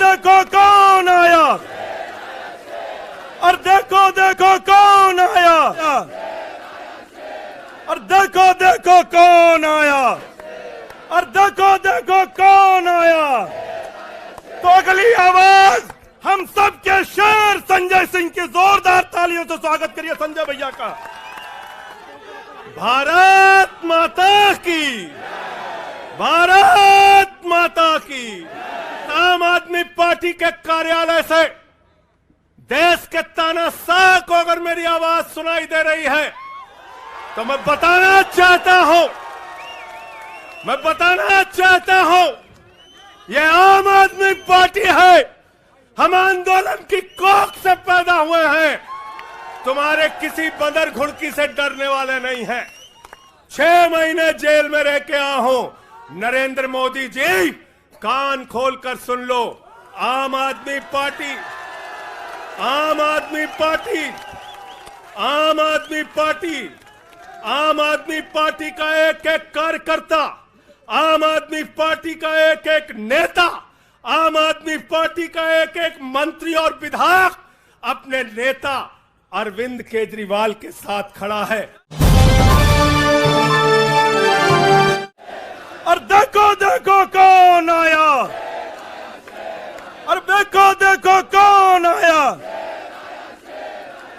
देखो कौन आया, और देखो देखो कौन आया, और देखो देखो कौन आया, और देखो देखो कौन आया। तो अगली आवाज हम सब के शेर संजय सिंह की जोरदार तालियों से स्वागत करिए संजय भैया का। भारत माता की, भारत माता की। आम आदमी पार्टी के कार्यालय से देश के तानाशाह को अगर मेरी आवाज सुनाई दे रही है तो मैं बताना चाहता हूं यह आम आदमी पार्टी है। हम आंदोलन की कोख से पैदा हुए हैं, तुम्हारे किसी बंदर घुड़की से डरने वाले नहीं हैं। 6 महीने जेल में रह के आया हूं। नरेंद्र मोदी जी कान खोलकर सुन लो, आम आदमी पार्टी, आम आदमी पार्टी, आम आदमी पार्टी, आम आदमी पार्टी का एक एक कार्यकर्ता, आम आदमी पार्टी का एक एक नेता, आम आदमी पार्टी का एक एक मंत्री और विधायक अपने नेता अरविंद केजरीवाल के साथ खड़ा है। और देखो देखो कौन आया, और देखो देखो कौन आया,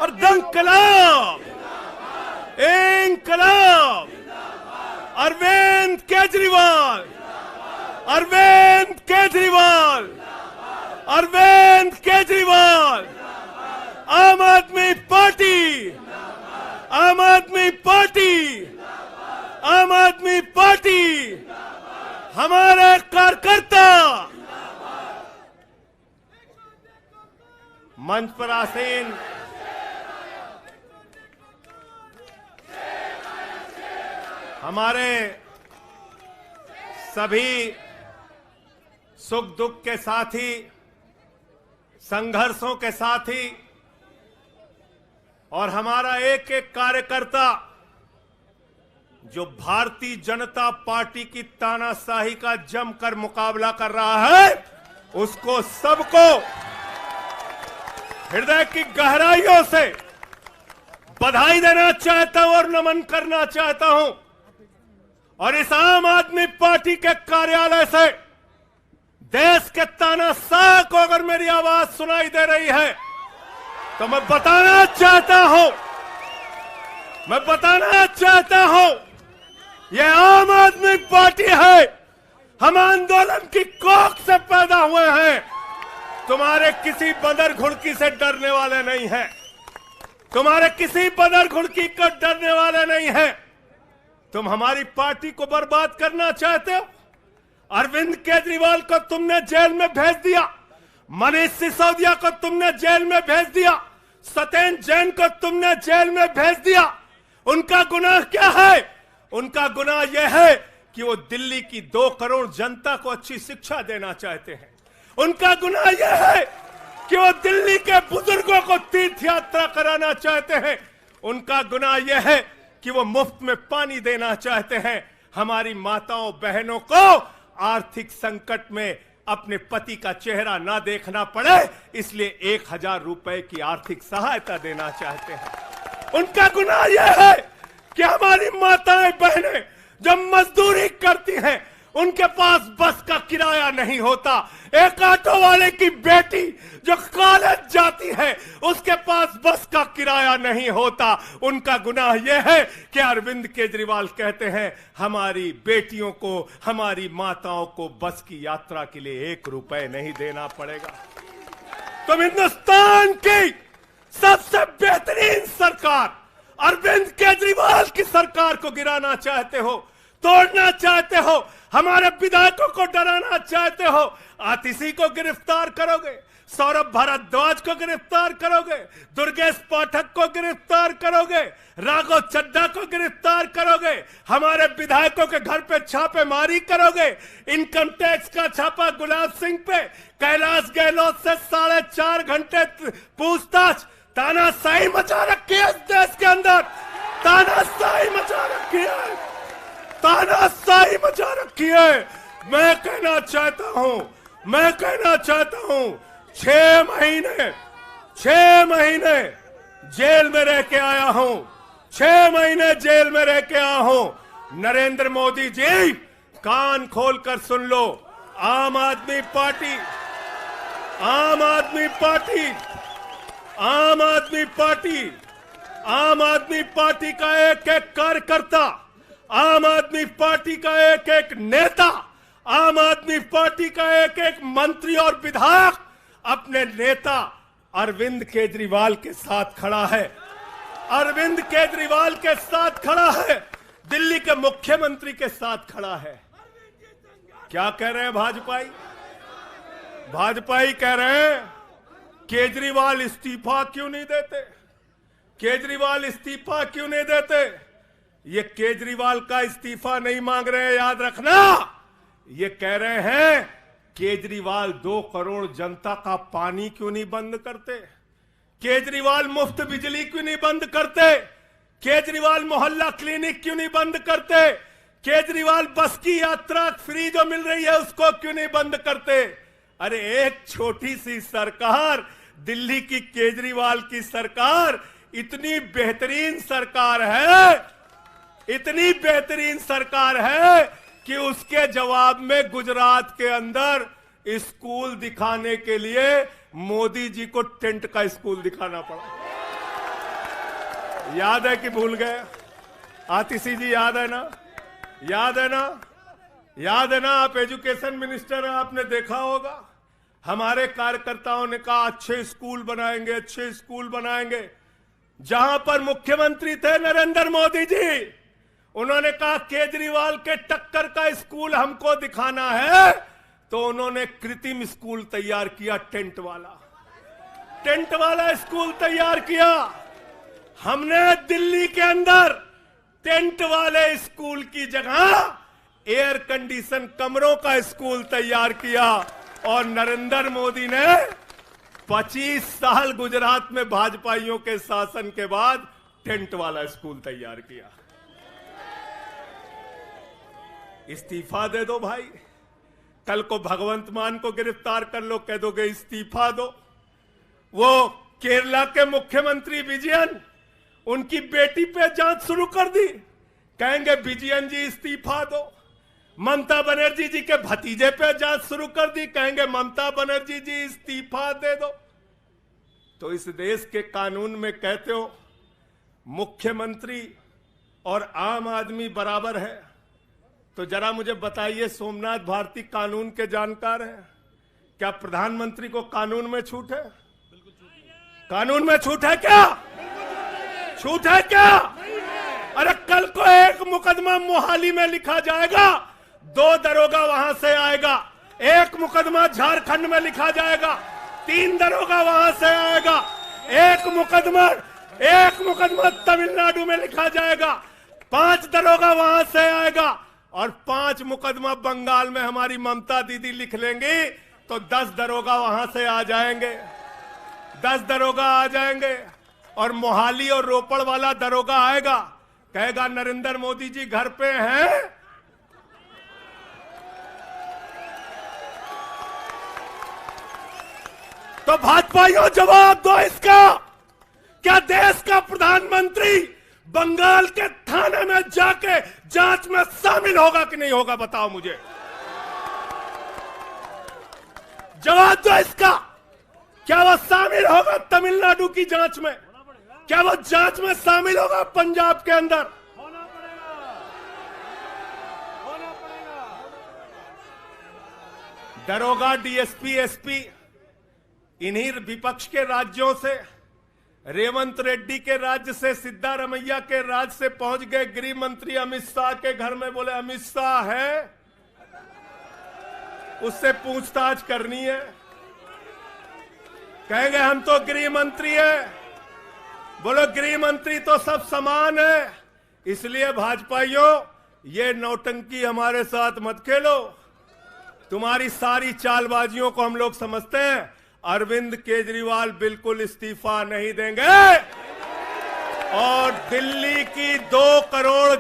और इंकलाब, इंकलाब, अरविंद केजरीवाल, अरविंद केजरीवाल, अरविंद केजरीवाल, आम आदमी पार्टी, आम आदमी पार्टी, आम आदमी पार्टी, हमारे कार्यकर्ता। मंच पर आसीन हमारे सभी सुख दुख के साथी, संघर्षों के साथी और हमारा एक एक कार्यकर्ता जो भारतीय जनता पार्टी की तानाशाही का जमकर मुकाबला कर रहा है, उसको सबको हृदय की गहराइयों से बधाई देना चाहता हूं और नमन करना चाहता हूं। और इस आम आदमी पार्टी के कार्यालय से देश के तानाशाह को अगर मेरी आवाज सुनाई दे रही है तो मैं बताना चाहता हूं यह आम आदमी पार्टी है। हम आंदोलन की कोख से पैदा हुए हैं, तुम्हारे किसी बंदर घुड़की से डरने वाले नहीं हैं, तुम्हारे किसी बंदर घुड़की को डरने वाले नहीं हैं। तुम हमारी पार्टी को बर्बाद करना चाहते हो। अरविंद केजरीवाल को तुमने जेल में भेज दिया, मनीष सिसोदिया को तुमने जेल में भेज दिया, सत्येंद्र जैन को तुमने जेल में भेज दिया। उनका गुनाह क्या है? उनका गुनाह यह है कि वो दिल्ली की 2 करोड़ जनता को अच्छी शिक्षा देना चाहते हैं। उनका गुनाह यह है कि वो दिल्ली के बुजुर्गों को तीर्थ यात्रा कराना चाहते हैं। उनका गुनाह यह है कि वो मुफ्त में पानी देना चाहते हैं। हमारी माताओं बहनों को आर्थिक संकट में अपने पति का चेहरा ना देखना पड़े, इसलिए 1000 रुपए की आर्थिक सहायता देना चाहते हैं। उनका गुनाह यह है कि हमारी माताएं बहनें जब मजदूरी करती हैं, उनके पास बस का किराया नहीं होता। एक ऑटो वाले की बेटी जो कॉलेज जाती है, उसके पास बस का किराया नहीं होता। उनका गुनाह यह है कि अरविंद केजरीवाल कहते हैं हमारी बेटियों को, हमारी माताओं को बस की यात्रा के लिए 1 रुपए नहीं देना पड़ेगा। तुम हिंदुस्तान की सबसे बेहतरीन सरकार अरविंद केजरीवाल की सरकार को गिराना चाहते हो, तोड़ना चाहते हो, हमारे विधायकों को डराना चाहते हो। आतिशी को गिरफ्तार करोगे, सौरभ भारद्वाज को गिरफ्तार करोगे, दुर्गेश पाठक को गिरफ्तार करोगे, राघव चड्ढा को गिरफ्तार करोगे, हमारे विधायकों के घर पे छापेमारी करोगे, इनकम टैक्स का छापा गुलाब सिंह पे, कैलाश गहलोत से 4.5 घंटे पूछताछ। तानाशाही मचा रखी है इस देश के अंदर, तानाशाही मचा रखी है, तानाशाही मचा रखी है। मैं कहना चाहता हूं मैं कहना चाहता हूं 6 महीने जेल में रह के आया हूं, 6 महीने जेल में रह के आया हूं। नरेंद्र मोदी जी कान खोलकर सुन लो, आम आदमी पार्टी का एक एक कार्यकर्ता, आम आदमी पार्टी का एक एक नेता, आम आदमी पार्टी का एक एक मंत्री और विधायक अपने नेता अरविंद केजरीवाल के साथ खड़ा है, अरविंद केजरीवाल के साथ खड़ा है, दिल्ली के मुख्यमंत्री के साथ खड़ा है। क्या कह रहे हैं भाजपाई कह रहे हैं केजरीवाल इस्तीफा क्यों नहीं देते, केजरीवाल इस्तीफा क्यों नहीं देते। ये केजरीवाल का इस्तीफा नहीं मांग रहे हैं, याद रखना, ये कह रहे हैं केजरीवाल 2 करोड़ जनता का पानी क्यों नहीं बंद करते, केजरीवाल मुफ्त बिजली क्यों नहीं बंद करते, केजरीवाल मोहल्ला क्लिनिक क्यों नहीं बंद करते, केजरीवाल बस की यात्रा फ्री जो मिल रही है उसको क्यों नहीं बंद करते। अरे एक छोटी सी सरकार, दिल्ली की केजरीवाल की सरकार इतनी बेहतरीन सरकार है, इतनी बेहतरीन सरकार है कि उसके जवाब में गुजरात के अंदर स्कूल दिखाने के लिए मोदी जी को टेंट का स्कूल दिखाना पड़ा। याद है कि भूल गए? आतिशी जी याद है ना, याद है ना, याद है ना। आप एजुकेशन मिनिस्टर हैं, आपने देखा होगा हमारे कार्यकर्ताओं ने कहा अच्छे स्कूल बनाएंगे, अच्छे स्कूल बनाएंगे। जहां पर मुख्यमंत्री थे नरेंद्र मोदी जी, उन्होंने कहा केजरीवाल के टक्कर का स्कूल हमको दिखाना है, तो उन्होंने कृत्रिम स्कूल तैयार किया, टेंट वाला स्कूल तैयार किया। हमने दिल्ली के अंदर टेंट वाले स्कूल की जगह एयर कंडीशन कमरों का स्कूल तैयार किया, और नरेंद्र मोदी ने 25 साल गुजरात में भाजपाइयों के शासन के बाद टेंट वाला स्कूल तैयार किया। इस्तीफा दे दो भाई, कल को भगवंत मान को गिरफ्तार कर लो, कह दोगे इस्तीफा दो। वो केरला के मुख्यमंत्री विजयन, उनकी बेटी पे जांच शुरू कर दी, कहेंगे विजयन जी इस्तीफा दो। ममता बनर्जी जी के भतीजे पे जांच शुरू कर दी, कहेंगे ममता बनर्जी जी इस्तीफा दे दो। तो इस देश के कानून में कहते हो मुख्यमंत्री और आम आदमी बराबर है, तो जरा मुझे बताइए, सोमनाथ भारती कानून के जानकार हैं, क्या प्रधानमंत्री को कानून में छूट है? कानून में छूट है क्या? छूट है क्या? अरे कल को एक मुकदमा मोहाली में लिखा जाएगा, 2 दरोगा वहां से आएगा, एक मुकदमा झारखंड में लिखा जाएगा, 3 दरोगा वहां से आएगा, एक मुकदमा तमिलनाडु में लिखा जाएगा, 5 दरोगा वहां से आएगा, और 5 मुकदमा बंगाल में हमारी ममता दीदी लिख लेंगी, तो 10 दरोगा वहां से आ जाएंगे, 10 दरोगा आ जाएंगे। और मोहाली और रोपड़ वाला दरोगा आएगा, कहेगा नरेंद्र मोदी जी घर पे हैं, तो भाजपाइयों जवाब दो इसका। क्या देश का प्रधानमंत्री बंगाल के थाने में जाके जांच में शामिल होगा कि नहीं होगा? बताओ मुझे, जवाब दो इसका। क्या वो शामिल होगा तमिलनाडु की जांच में? क्या वो जांच में शामिल होगा पंजाब के अंदर? दरोगा, डीएसपी, एसपी इन्हीं विपक्ष के राज्यों से, रेवंत रेड्डी के राज्य से, सिद्धारमैया के राज्य से पहुंच गए गृह मंत्री अमित शाह के घर में। बोले अमित शाह है, उससे पूछताछ करनी है। कहेंगे हम तो गृह मंत्री है। बोलो गृह मंत्री तो सब समान है। इसलिए भाजपाइयों, ये नौटंकी हमारे साथ मत खेलो। तुम्हारी सारी चालबाजियों को हम लोग समझते हैं। अरविंद केजरीवाल बिल्कुल इस्तीफा नहीं देंगे, और दिल्ली की 2 करोड़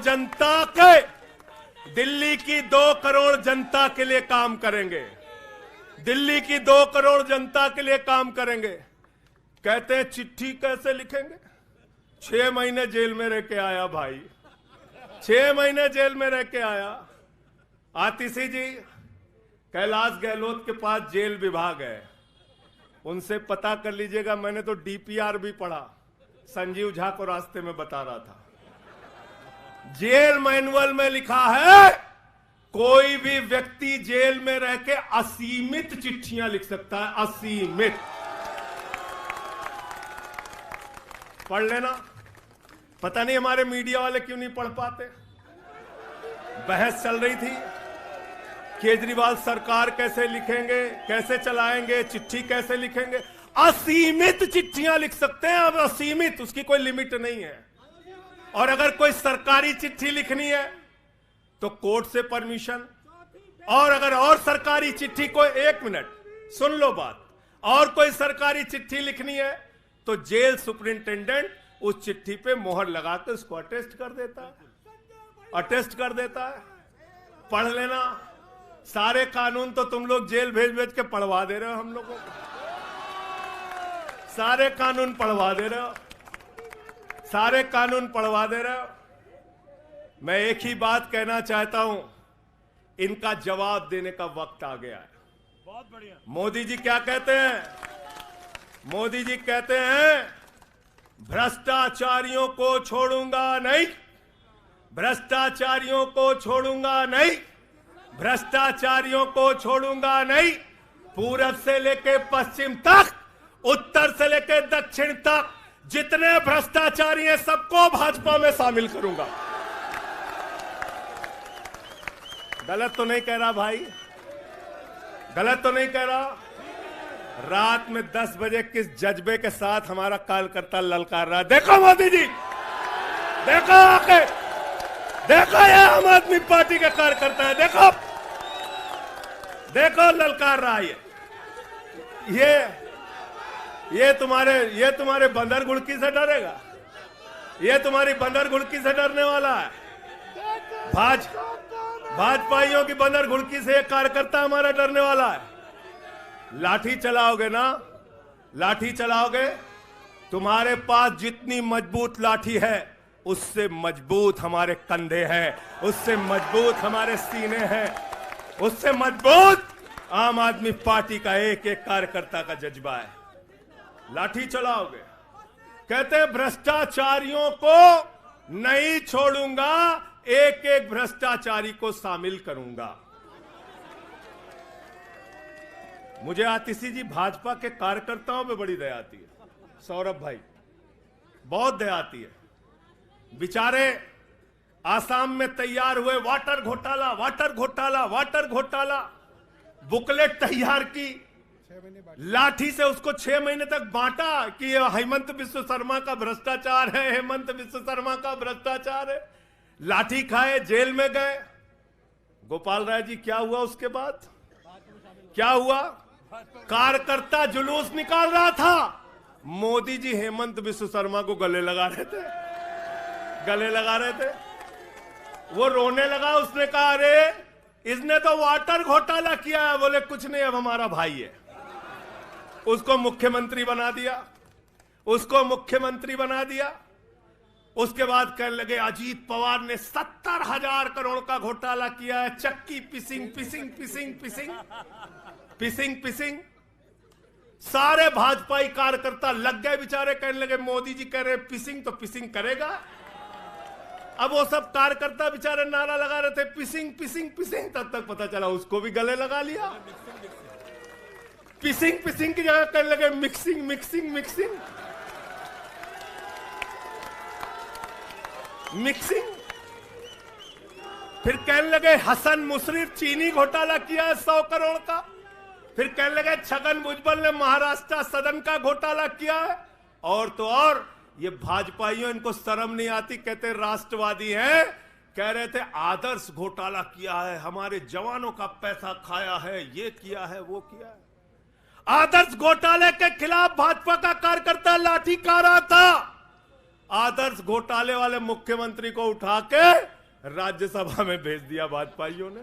जनता के लिए काम करेंगे। दिल्ली की 2 करोड़ जनता के लिए काम करेंगे। कहते हैं चिट्ठी कैसे लिखेंगे? 6 महीने जेल में रह के आया भाई, 6 महीने जेल में रह के आया। आतिशी जी, कैलाश गहलोत के पास जेल विभाग है, उनसे पता कर लीजिएगा। मैंने तो डीपीआर भी पढ़ा, संजीव झा को रास्ते में बता रहा था। जेल मैनुअल में लिखा है कोई भी व्यक्ति जेल में रह के असीमित चिट्ठियां लिख सकता है, असीमित। पढ़ लेना। पता नहीं हमारे मीडिया वाले क्यों नहीं पढ़ पाते। बहस चल रही थी, केजरीवाल सरकार कैसे लिखेंगे, कैसे चलाएंगे, चिट्ठी कैसे लिखेंगे। असीमित चिट्ठियां लिख सकते हैं अब, असीमित, उसकी कोई लिमिट नहीं है। और अगर कोई सरकारी चिट्ठी लिखनी है तो कोर्ट से परमिशन, और अगर और सरकारी चिट्ठी को, 1 मिनट सुन लो बात, और कोई सरकारी चिट्ठी लिखनी है तो जेल सुपरिंटेंडेंट उस चिट्ठी पे मोहर लगा के उसको अटेस्ट कर देता है, अटेस्ट कर देता है। पढ़ लेना। सारे कानून तो तुम लोग जेल भेज भेज के पढ़वा दे रहे हो हम लोगों को, सारे कानून पढ़वा दे रहे हो, सारे कानून पढ़वा दे रहे हो। मैं एक ही बात कहना चाहता हूं, इनका जवाब देने का वक्त आ गया है। बहुत बढ़िया। मोदी जी क्या कहते हैं? मोदी जी कहते हैं भ्रष्टाचारियों को छोड़ूंगा नहीं, भ्रष्टाचारियों को छोड़ूंगा नहीं, भ्रष्टाचारियों को छोड़ूंगा नहीं। पूरब से लेके पश्चिम तक, उत्तर से लेके दक्षिण तक जितने भ्रष्टाचारी हैं सबको भाजपा में शामिल करूंगा। गलत तो नहीं कह रहा भाई? गलत तो नहीं कह रहा? रात में 10 बजे किस जज्बे के साथ हमारा कार्यकर्ता ललकार रहा है। देखो मोदी जी, देखो आके, देखो ये आम आदमी पार्टी के कार्यकर्ता है, देखो देखो ललकार रहा है। ये तुम्हारे बंदर गुड़की से डरेगा? ये तुम्हारी बंदर गुड़की से डरने वाला है? भाजपाइयों की बंदर घुड़की से एक कार्यकर्ता हमारा डरने वाला है? लाठी चलाओगे ना, लाठी चलाओगे। तुम्हारे पास जितनी मजबूत लाठी है उससे मजबूत हमारे कंधे हैं, उससे मजबूत हमारे सीने हैं, उससे मजबूत आम आदमी पार्टी का एक एक कार्यकर्ता का जज्बा है। लाठी चलाओगे। कहते हैं भ्रष्टाचारियों को नहीं छोड़ूंगा, एक एक भ्रष्टाचारी को शामिल करूंगा। मुझे आतिशी जी, भाजपा के कार्यकर्ताओं पे बड़ी दया आती है। सौरभ भाई, बहुत दया आती है। बेचारे आसाम में तैयार हुए वाटर घोटाला, वाटर घोटाला, वाटर घोटाला, बुकलेट तैयार की, लाठी से उसको 6 महीने तक बांटा कि हेमंत बिस्व शर्मा का भ्रष्टाचार है, हेमंत बिस्व शर्मा का भ्रष्टाचार है। लाठी खाए, जेल में गए। गोपाल राय जी, क्या हुआ उसके बाद? क्या हुआ? कार्यकर्ता जुलूस निकाल रहा था, मोदी जी हेमंत बिस्व शर्मा को गले लगा रहे थे, गले लगा रहे थे। वो रोने लगा, उसने कहा अरे इसने तो वाटर घोटाला किया है। बोले कुछ नहीं, अब हमारा भाई है। उसको मुख्यमंत्री बना दिया, उसको मुख्यमंत्री बना दिया। उसके बाद कहने लगे अजीत पवार ने 70,000 करोड़ का घोटाला किया है, चक्की पिसिंग पिसिंग पिसिंग पिसिंग पिसिंग पिसिंग। सारे भाजपाई कार्यकर्ता लग गए बेचारे, कहने लगे मोदी जी कह रहे पिसिंग तो पिसिंग करेगा। अब वो सब कार्यकर्ता बेचारे नारा लगा रहे थे पिसिंग पिसिंग पिसिंग, तब तक पता चला उसको भी गले लगा लिया। पिसिंग पिसिंग की जगह कहने लगे मिक्सिंग मिक्सिंग मिक्सिंग मिक्सिंग। फिर कहने लगे हसन मुशर्रफ चीनी घोटाला किया है 100 करोड़ का। फिर कहने लगे छगन भुजबल ने महाराष्ट्र सदन का घोटाला किया है। और तो और ये भाजपाइयों, इनको शर्म नहीं आती, कहते राष्ट्रवादी हैं, कह रहे थे आदर्श घोटाला किया है, हमारे जवानों का पैसा खाया है, ये किया है, वो किया है। आदर्श घोटाले के खिलाफ भाजपा का कार्यकर्ता लाठी खा रहा था। आदर्श घोटाले वाले मुख्यमंत्री को उठा के राज्यसभा में भेज दिया भाजपाइयों ने।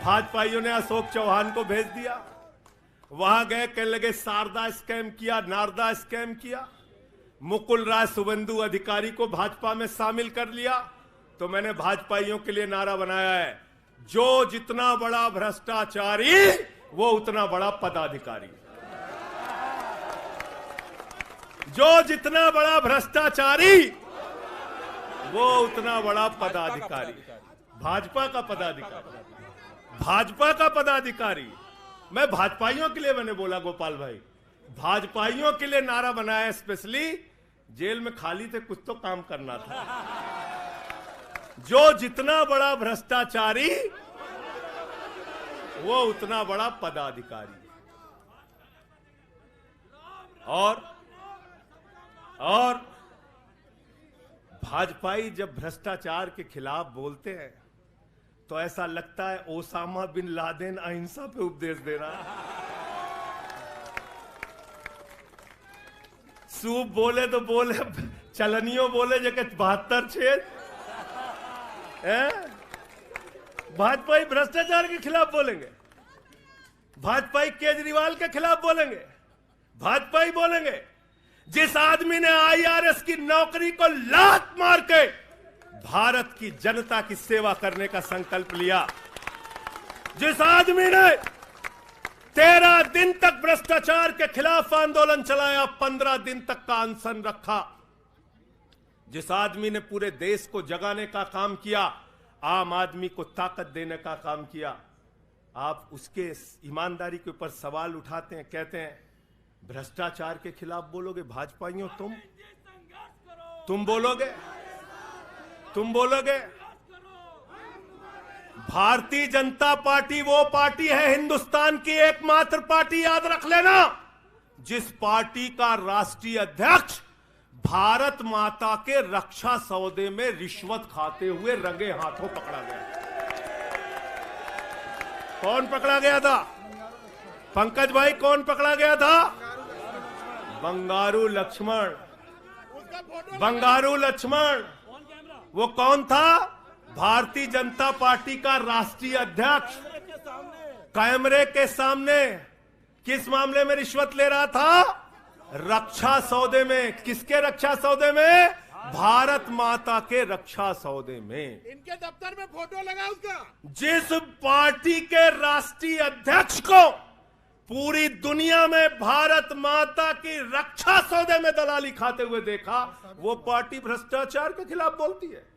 भाजपाइयों ने अशोक चौहान को भेज दिया, वहां गए, कहने लगे शारदा स्कैम किया, नारदा स्कैम किया। मुकुल राय शुभेंदु अधिकारी को भाजपा में शामिल कर लिया। तो मैंने भाजपाइयों के लिए नारा बनाया है, जो जितना बड़ा भ्रष्टाचारी वो उतना बड़ा पदाधिकारी। जो जितना बड़ा भ्रष्टाचारी वो उतना बड़ा पदाधिकारी। भाजपा का पदाधिकारी, भाजपा का पदाधिकारी। मैं भाजपाइयों के लिए मैंने बोला, गोपाल भाई, भाजपाइयों के लिए नारा बनाया स्पेशली। जेल में खाली थे, कुछ तो काम करना था। जो जितना बड़ा भ्रष्टाचारी वो उतना बड़ा पदाधिकारी। और भाजपाई जब भ्रष्टाचार के खिलाफ बोलते हैं तो ऐसा लगता है ओसामा बिन लादेन अहिंसा पे उपदेश दे रहा है। सूप बोले तो बोले, चलनियों बोले जगह 72 छेद। भाजपाई भ्रष्टाचार के खिलाफ बोलेंगे, भाजपाई केजरीवाल के खिलाफ बोलेंगे, भाजपाई बोलेंगे जिस आदमी ने आईआरएस की नौकरी को लात मार के भारत की जनता की सेवा करने का संकल्प लिया, जिस आदमी ने 13 दिन तक भ्रष्टाचार के खिलाफ आंदोलन चलाया, 15 दिन तक का अनशन रखा, जिस आदमी ने पूरे देश को जगाने का काम किया, आम आदमी को ताकत देने का काम किया, आप उसके ईमानदारी के ऊपर सवाल उठाते हैं, कहते हैं भ्रष्टाचार के खिलाफ बोलोगे। भाजपाइयों तुम बोलोगे, तुम बोलोगे। भारतीय जनता पार्टी वो पार्टी है, हिंदुस्तान की एकमात्र पार्टी, याद रख लेना, जिस पार्टी का राष्ट्रीय अध्यक्ष भारत माता के रक्षा सौदे में रिश्वत खाते हुए रंगे हाथों पकड़ा गया। कौन पकड़ा गया था? पंकज भाई, कौन पकड़ा गया था? बंगारू लक्ष्मण। बंगारू लक्ष्मण वो कौन था? भारतीय जनता पार्टी का राष्ट्रीय अध्यक्ष। कैमरे के सामने किस मामले में रिश्वत ले रहा था? रक्षा सौदे में। किसके रक्षा सौदे में? भारत माता के रक्षा सौदे में। इनके दफ्तर में फोटो लगा उसका। जिस पार्टी के राष्ट्रीय अध्यक्ष को पूरी दुनिया में भारत माता की रक्षा सौदे में दलाली खाते हुए देखा, वो पार्टी भ्रष्टाचार के खिलाफ बोलती है।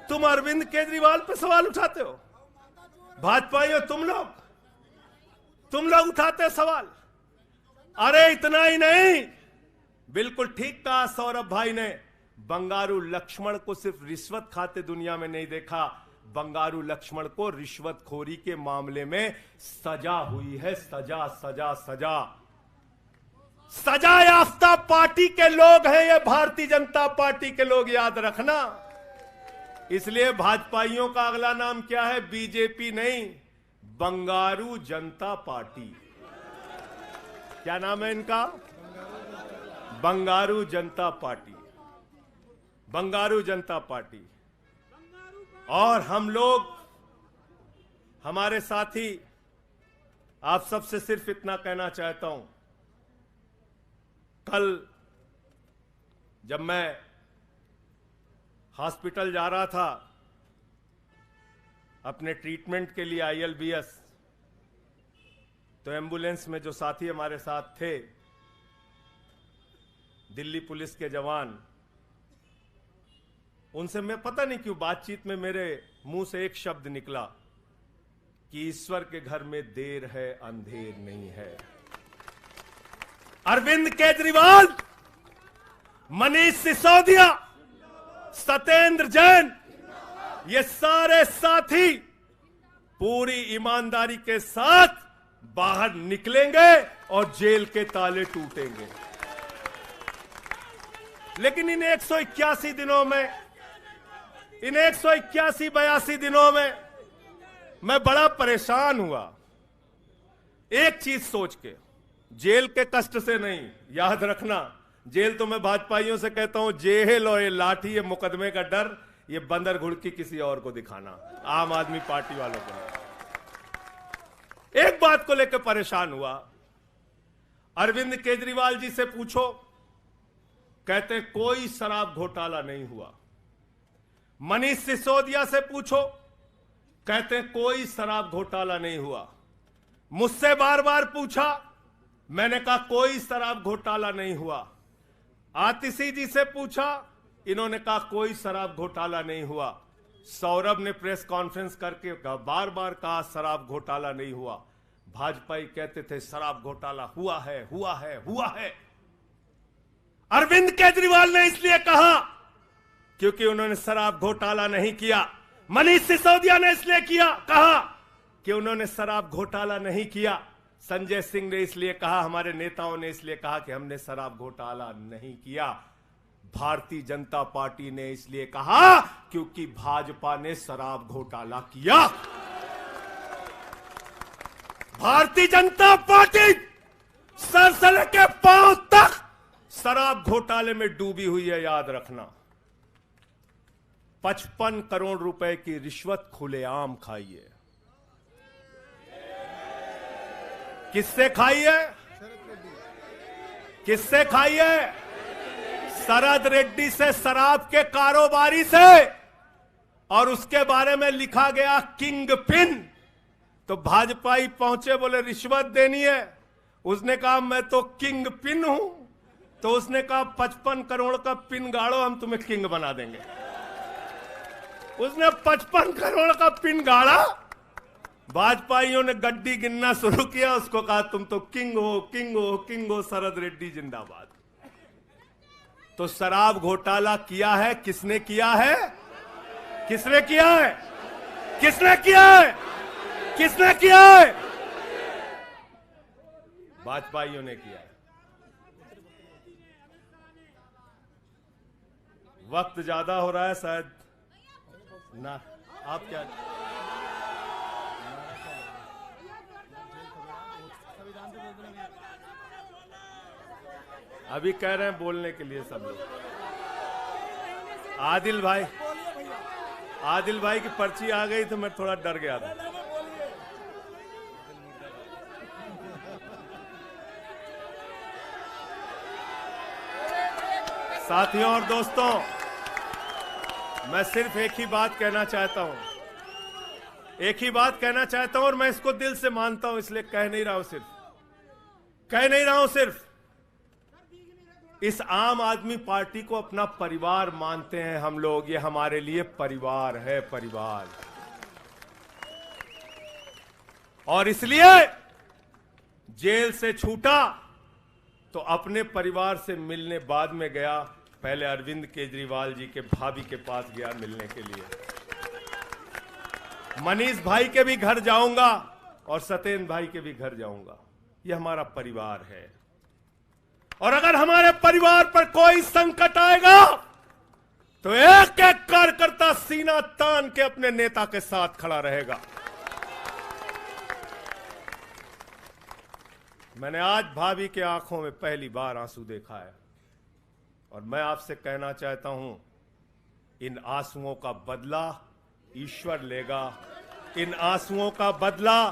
तुम अरविंद केजरीवाल पे सवाल उठाते हो, भाजपाइयों तुम लोग उठाते सवाल। अरे इतना ही नहीं, बिल्कुल ठीक कहा सौरभ भाई ने, बंगारू लक्ष्मण को सिर्फ रिश्वत खाते दुनिया में नहीं देखा, बंगारू लक्ष्मण को रिश्वतखोरी के मामले में सजा हुई है। सजा सजा सजा सजा याफ्ता पार्टी के लोग हैं ये भारतीय जनता पार्टी के लोग, याद रखना। इसलिए भाजपाइयों का अगला नाम क्या है? बीजेपी नहीं, बंगारू जनता पार्टी। क्या नाम है इनका? बंगारू जनता पार्टी। बंगारू जनता पार्टी। और हम लोग, हमारे साथी, आप सबसे सिर्फ इतना कहना चाहता हूं, कल जब मैं हॉस्पिटल जा रहा था अपने ट्रीटमेंट के लिए ILBS, तो एम्बुलेंस में जो साथी हमारे साथ थे, दिल्ली पुलिस के जवान, उनसे मैं पता नहीं क्यों बातचीत में मेरे मुंह से एक शब्द निकला कि ईश्वर के घर में देर है अंधेर नहीं है। अरविंद केजरीवाल, मनीष सिसोदिया, सत्येंद्र जैन, ये सारे साथी पूरी ईमानदारी के साथ बाहर निकलेंगे और जेल के ताले टूटेंगे। लेकिन इन 181 दिनों में, इन 181-82 दिनों में मैं बड़ा परेशान हुआ, एक चीज सोच के, जेल के कष्ट से नहीं, याद रखना, जेल तो मैं भाजपाइयों से कहता हूं, जेल और ये लाठी, ये मुकदमे का डर, ये बंदर घुड़की किसी और को दिखाना, आम आदमी पार्टी वालों को। एक बात को लेकर परेशान हुआ, अरविंद केजरीवाल जी से पूछो, कहते कोई शराब घोटाला नहीं हुआ। मनीष सिसोदिया से पूछो, कहते कोई शराब घोटाला नहीं हुआ। मुझसे बार बार पूछा, मैंने कहा कोई शराब घोटाला नहीं हुआ। आतिशी जी से पूछा, इन्होंने कहा कोई शराब घोटाला नहीं हुआ। सौरभ ने प्रेस कॉन्फ्रेंस करके बार बार कहा शराब घोटाला नहीं हुआ। भाजपाई कहते थे शराब घोटाला हुआ है, हुआ है, हुआ है। अरविंद केजरीवाल ने इसलिए कहा क्योंकि उन्होंने शराब घोटाला नहीं किया। मनीष सिसोदिया ने इसलिए कहा कि उन्होंने शराब घोटाला नहीं किया। संजय सिंह ने इसलिए कहा, हमारे नेताओं ने इसलिए कहा कि हमने शराब घोटाला नहीं किया। भारतीय जनता पार्टी ने इसलिए कहा क्योंकि भाजपा ने शराब घोटाला किया। भारतीय जनता पार्टी सर से लेकर पांव तक शराब घोटाले में डूबी हुई है, याद रखना। 55 करोड़ रुपए की रिश्वत खुलेआम खाई है। किससे खाई है? किससे खाई है? शरद रेड्डी से, शराब के कारोबारी से। और उसके बारे में लिखा गया किंग पिन। तो भाजपाई पहुंचे, बोले रिश्वत देनी है। उसने कहा मैं तो किंग पिन हूं। तो उसने कहा 55 करोड़ का पिन गाड़ो, हम तुम्हें किंग बना देंगे। उसने 55 करोड़ का पिन गाड़ा। भाजपाइयों ने गड्डी गिनना शुरू किया, उसको कहा तुम तो किंग हो, किंग हो, किंग हो, शरद रेड्डी जिंदाबाद। तो शराब घोटाला किया है, किसने किया है? किसने किया है? किसने किया है? किसने किया है? भाजपाइयों ने किया है। वक्त ज्यादा हो रहा है शायद ना, आप क्या? अभी कह रहे हैं बोलने के लिए सब लोग। आदिल भाई की पर्ची आ गई तो मैं थोड़ा डर गया था। साथियों और दोस्तों, मैं सिर्फ एक ही बात कहना चाहता हूं, एक ही बात कहना चाहता हूं, और मैं इसको दिल से मानता हूं, इसलिए कह नहीं रहा हूं सिर्फ। इस आम आदमी पार्टी को अपना परिवार मानते हैं हम लोग। ये हमारे लिए परिवार है, परिवार। और इसलिए जेल से छूटा तो अपने परिवार से मिलने बाद में गया। पहले अरविंद केजरीवाल जी के भाभी के पास गया मिलने के लिए। मनीष भाई के भी घर जाऊंगा और सत्येंद्र भाई के भी घर जाऊंगा। ये हमारा परिवार है। और अगर हमारे परिवार पर कोई संकट आएगा तो एक एक कार्यकर्ता सीना तान के अपने नेता के साथ खड़ा रहेगा। मैंने आज भाभी के आंखों में पहली बार आंसू देखा है, और मैं आपसे कहना चाहता हूं, इन आंसुओं का बदला ईश्वर लेगा। इन आंसुओं का बदला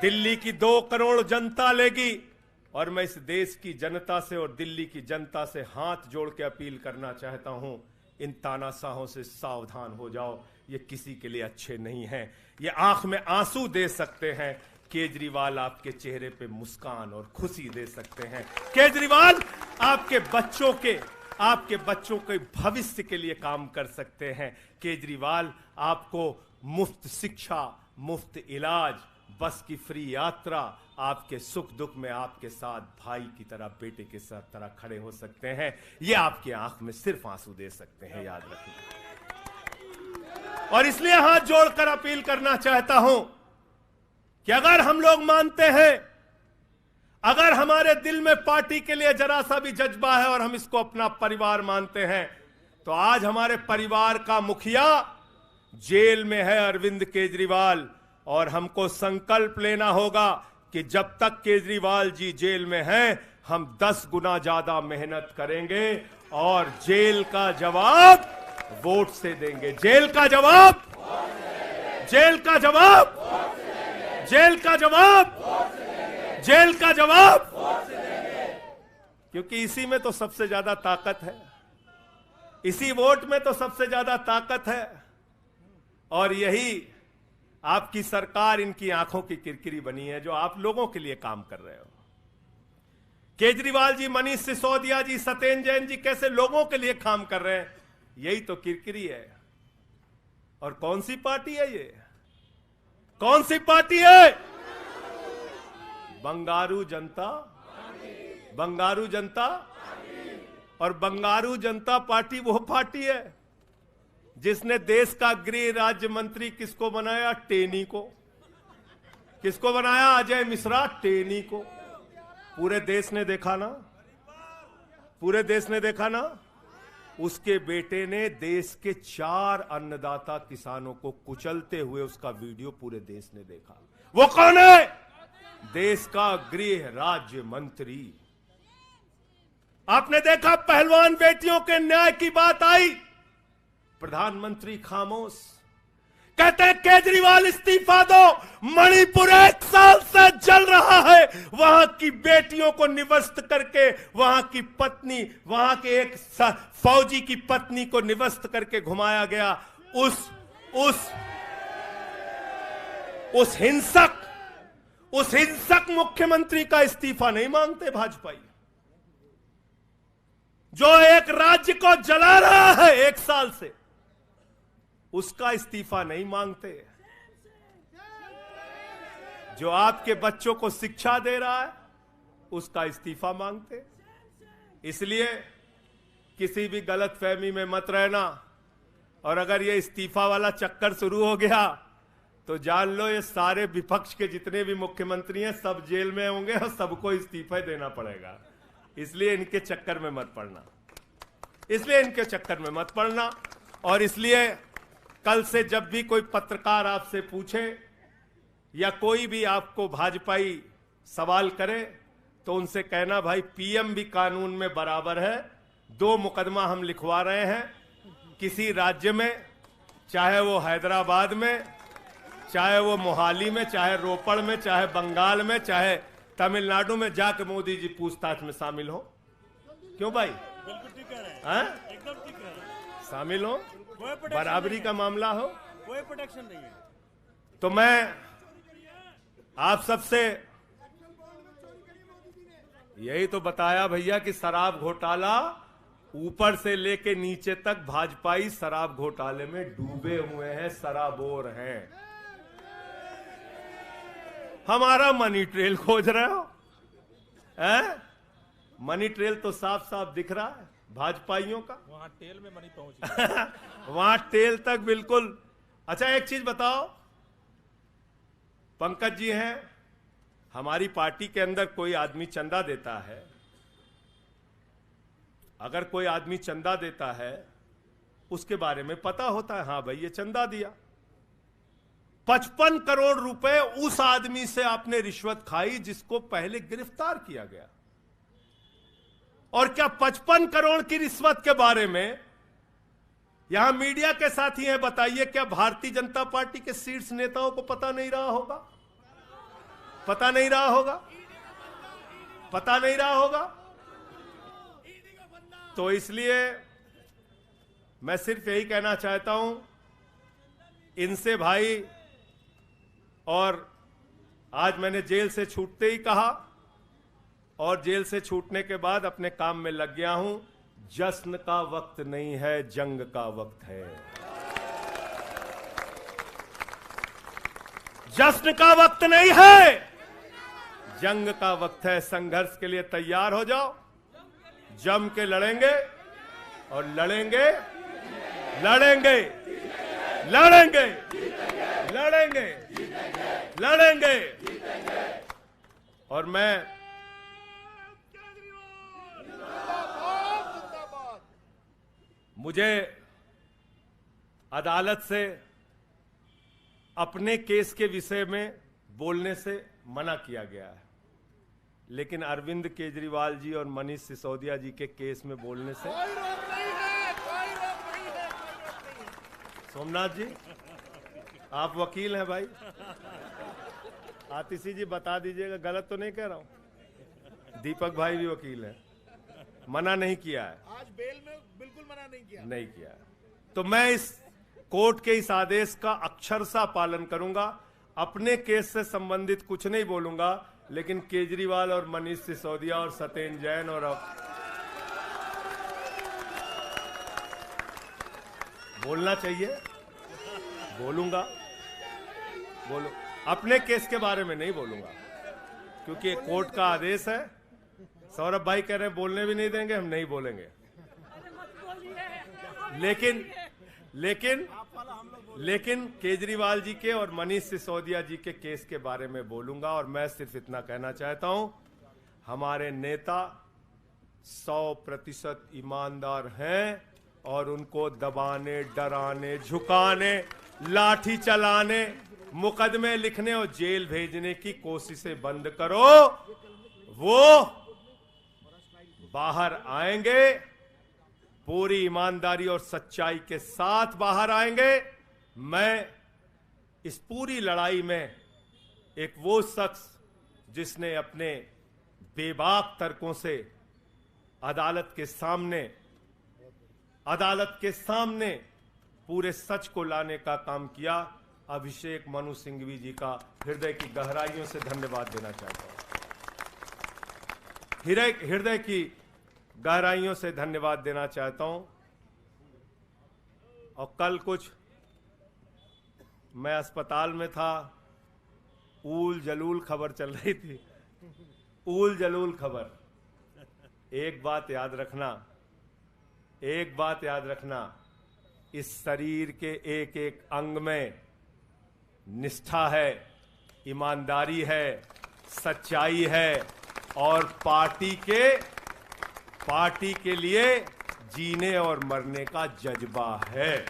दिल्ली की 2 करोड़ जनता लेगी। और मैं इस देश की जनता से और दिल्ली की जनता से हाथ जोड़ के अपील करना चाहता हूं, इन तानाशाहों से सावधान हो जाओ। ये किसी के लिए अच्छे नहीं हैं। ये आंख में आंसू दे सकते हैं, केजरीवाल आपके चेहरे पे मुस्कान और खुशी दे सकते हैं। केजरीवाल आपके बच्चों के भविष्य के लिए काम कर सकते हैं। केजरीवाल आपको मुफ्त शिक्षा, मुफ्त इलाज, बस की फ्री यात्रा, आपके सुख दुख में आपके साथ भाई की तरह, बेटे के साथ तरह खड़े हो सकते हैं। ये आपकी आंख में सिर्फ आंसू दे सकते हैं, याद रखिए। और इसलिए हाथ जोड़कर अपील करना चाहता हूं कि अगर हम लोग मानते हैं, अगर हमारे दिल में पार्टी के लिए जरा सा भी जज्बा है और हम इसको अपना परिवार मानते हैं, तो आज हमारे परिवार का मुखिया जेल में है, अरविंद केजरीवाल। और हमको संकल्प लेना होगा कि जब तक केजरीवाल जी जेल में हैं, हम 10 गुना ज्यादा मेहनत करेंगे और जेल का जवाब वोट से देंगे। जेल का जवाब, जेल का जवाब, जेल का जवाब, जेल का जवाब, क्योंकि इसी में तो सबसे ज्यादा ताकत है, इसी वोट में तो सबसे ज्यादा ताकत है। और यही आपकी सरकार इनकी आंखों की किरकिरी बनी है, जो आप लोगों के लिए काम कर रहे हो। केजरीवाल जी, मनीष सिसोदिया जी, सत्येंद्र जैन जी कैसे लोगों के लिए काम कर रहे हैं, यही तो किरकिरी है। और कौन सी पार्टी है ये? कौन सी पार्टी है? बंगारू जनता, बंगारू जनता। और बंगारू जनता पार्टी वो पार्टी है जिसने देश का गृह राज्य मंत्री किसको बनाया? टेनी को। किसको बनाया? अजय मिश्रा टेनी को। पूरे देश ने देखा ना, पूरे देश ने देखा ना। उसके बेटे ने देश के 4 अन्नदाता किसानों को कुचलते हुए उसका वीडियो पूरे देश ने देखा। वो कौन है? देश का गृह राज्य मंत्री। आपने देखा पहलवान बेटियों के न्याय की बात आई, प्रधानमंत्री खामोश। कहते हैं केजरीवाल इस्तीफा दो। मणिपुर 1 साल से जल रहा है, वहां की बेटियों को निवस्त करके, वहां की पत्नी, वहां के एक फौजी की पत्नी को निवस्त करके घुमाया गया। उस हिंसक मुख्यमंत्री का इस्तीफा नहीं मांगते भाजपाई, जो एक राज्य को जला रहा है 1 साल से, उसका इस्तीफा नहीं मांगते। जो आपके बच्चों को शिक्षा दे रहा है, उसका इस्तीफा मांगते। इसलिए किसी भी गलतफहमी में मत रहना। और अगर ये इस्तीफा वाला चक्कर शुरू हो गया तो जान लो ये सारे विपक्ष के जितने भी मुख्यमंत्री हैं सब जेल में होंगे और सबको इस्तीफा देना पड़ेगा। इसलिए इनके चक्कर में मत पड़ना, इसलिए इनके चक्कर में मत पड़ना। और इसलिए कल से जब भी कोई पत्रकार आपसे पूछे या कोई भी आपको भाजपाई सवाल करे तो उनसे कहना, भाई पीएम भी कानून में बराबर है। 2 मुकदमा हम लिखवा रहे हैं किसी राज्य में, चाहे वो हैदराबाद में, चाहे वो मोहाली में, चाहे रोपड़ में, चाहे बंगाल में, चाहे तमिलनाडु में, जाके मोदी जी पूछताछ में शामिल हो। क्यों भाई? बिल्कुल ठीक कह रहे हैं, एकदम ठीक कह रहे हैं। शामिल हो, बराबरी का मामला हो, कोई प्रोटेक्शन नहीं है। तो मैं आप सबसे यही तो बताया भैया कि शराब घोटाला ऊपर से लेके नीचे तक भाजपाई शराब घोटाले में डूबे हुए हैं, सराबोर हैं। हमारा मनी ट्रेल खोज रहे हो? मनी ट्रेल तो साफ साफ दिख रहा है भाजपाइयों का। वहां टेल में मनी पहुंच गया। वहां टेल तक बिल्कुल। अच्छा एक चीज बताओ, पंकज जी हैं, हमारी पार्टी के अंदर कोई आदमी चंदा देता है, अगर कोई आदमी चंदा देता है उसके बारे में पता होता है, हाँ भाई ये चंदा दिया। 55 करोड़ रुपए उस आदमी से आपने रिश्वत खाई जिसको पहले गिरफ्तार किया गया। और क्या 55 करोड़ की रिश्वत के बारे में यहां मीडिया के साथी हैं, बताइए क्या भारतीय जनता पार्टी के शीर्ष नेताओं को पता नहीं रहा होगा? पता नहीं रहा होगा? पता नहीं रहा होगा? तो इसलिए मैं सिर्फ यही कहना चाहता हूं इनसे भाई, और आज मैंने जेल से छूटते ही कहा और जेल से छूटने के बाद अपने काम में लग गया हूं। जश्न का वक्त नहीं है, जंग का वक्त है। जश्न का वक्त नहीं है, जंग का वक्त है। संघर्ष के लिए तैयार हो जाओ, जम के लड़ेंगे और लड़ेंगे, लड़ेंगे, लड़ेंगे, लड़ेंगे, लड़ेंगे। और मैं मुझे अदालत से अपने केस के विषय में बोलने से मना किया गया है, लेकिन अरविंद केजरीवाल जी और मनीष सिसोदिया जी के केस में बोलने से कोई रोक नहीं है, कोई रोक नहीं है। सोमनाथ जी, आप वकील हैं भाई, आतिशी जी बता दीजिएगा, गलत तो नहीं कह रहा हूं। दीपक भाई भी वकील हैं, मना नहीं किया है, आज बेल में बिल्कुल मना नहीं किया है। तो मैं इस कोर्ट के इस आदेश का अक्षरशः पालन करूंगा। अपने केस से संबंधित कुछ नहीं बोलूंगा, लेकिन केजरीवाल और मनीष सिसोदिया और सत्येंद्र जैन और बोलना चाहिए, बोलूंगा, बोलो। अपने केस के बारे में नहीं बोलूंगा, क्योंकि एक कोर्ट का आदेश है। सौरभ भाई कह रहे हैं बोलने भी नहीं देंगे, हम नहीं बोलेंगे। लेकिन केजरीवाल जी के और मनीष सिसोदिया जी के केस के बारे में बोलूंगा। और मैं सिर्फ इतना कहना चाहता हूं, हमारे नेता 100% ईमानदार हैं और उनको दबाने, डराने, झुकाने, लाठी चलाने, मुकदमे लिखने और जेल भेजने की कोशिशें बंद करो। वो बाहर आएंगे, पूरी ईमानदारी और सच्चाई के साथ बाहर आएंगे। मैं इस पूरी लड़ाई में एक वो शख्स जिसने अपने बेबाक तर्कों से अदालत के सामने पूरे सच को लाने का काम किया, अभिषेक मनु सिंघवी जी का हृदय की गहराइयों से धन्यवाद देना चाहता हूं। हृदय की गहराइयों से धन्यवाद देना चाहता हूं। और कल कुछ मैं अस्पताल में था, ऊल जलूल खबर चल रही थी, ऊल जलूल खबर। एक बात याद रखना, इस शरीर के एक एक अंग में निष्ठा है, ईमानदारी है, सच्चाई है और पार्टी के लिए जीने और मरने का जज्बा है।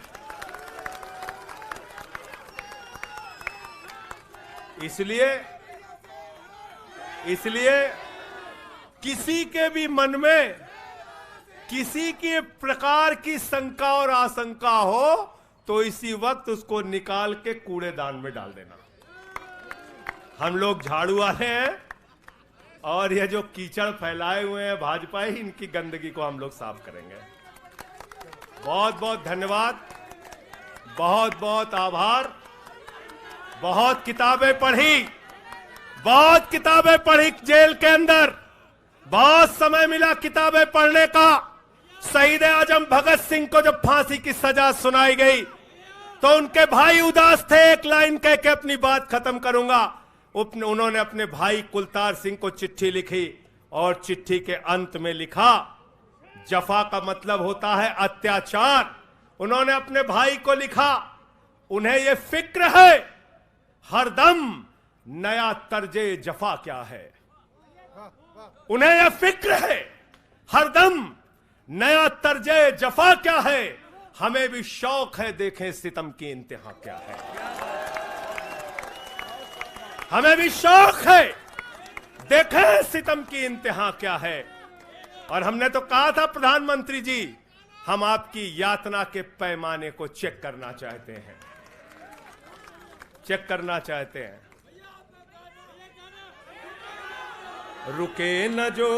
इसलिए किसी के भी मन में किसी के प्रकार की शंका और आशंका हो तो इसी वक्त उसको निकाल के कूड़ेदान में डाल देना। हम लोग झाड़ू वाले हैं और ये जो कीचड़ फैलाए हुए हैं भाजपा ही, इनकी गंदगी को हम लोग साफ करेंगे। बहुत बहुत धन्यवाद, बहुत बहुत आभार। बहुत किताबें पढ़ी जेल के अंदर, बहुत समय मिला किताबें पढ़ने का। शहीद आजम भगत सिंह को जब फांसी की सजा सुनाई गई तो उनके भाई उदास थे। एक लाइन कह के अपनी बात खत्म करूंगा। उन्होंने अपने भाई कुलतार सिंह को चिट्ठी लिखी और चिट्ठी के अंत में लिखा, जफा का मतलब होता है अत्याचार। उन्होंने अपने भाई को लिखा, उन्हें यह फिक्र है हरदम नया तर्जे जफा क्या है। उन्हें यह फिक्र है हरदम नया तर्जे जफा क्या है। हमें भी शौक है देखें सितम की इंतहा क्या है। हमें भी शौक है देखें सितम की इंतहा क्या है। और हमने तो कहा था प्रधानमंत्री जी, हम आपकी यातना के पैमाने को चेक करना चाहते हैं, रुके न जो,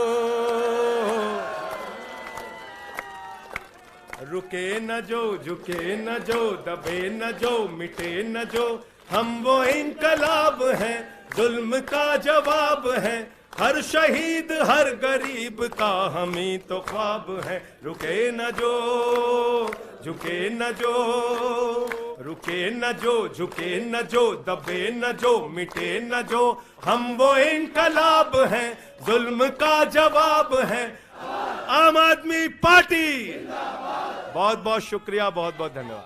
झुके न जो, दबे न जो, मिटे न जो, हम वो इंकलाब हैं, जुल्म का जवाब है। हर शहीद हर गरीब का हम ही तो ख्वाब है। रुके न जो, झुके न जो, रुके न जो, झुके न जो, दबे न जो, मिटे न जो, हम वो इंकलाब हैं, जुल्म का जवाब है। आम आदमी पार्टी। बहुत बहुत शुक्रिया, बहुत बहुत धन्यवाद।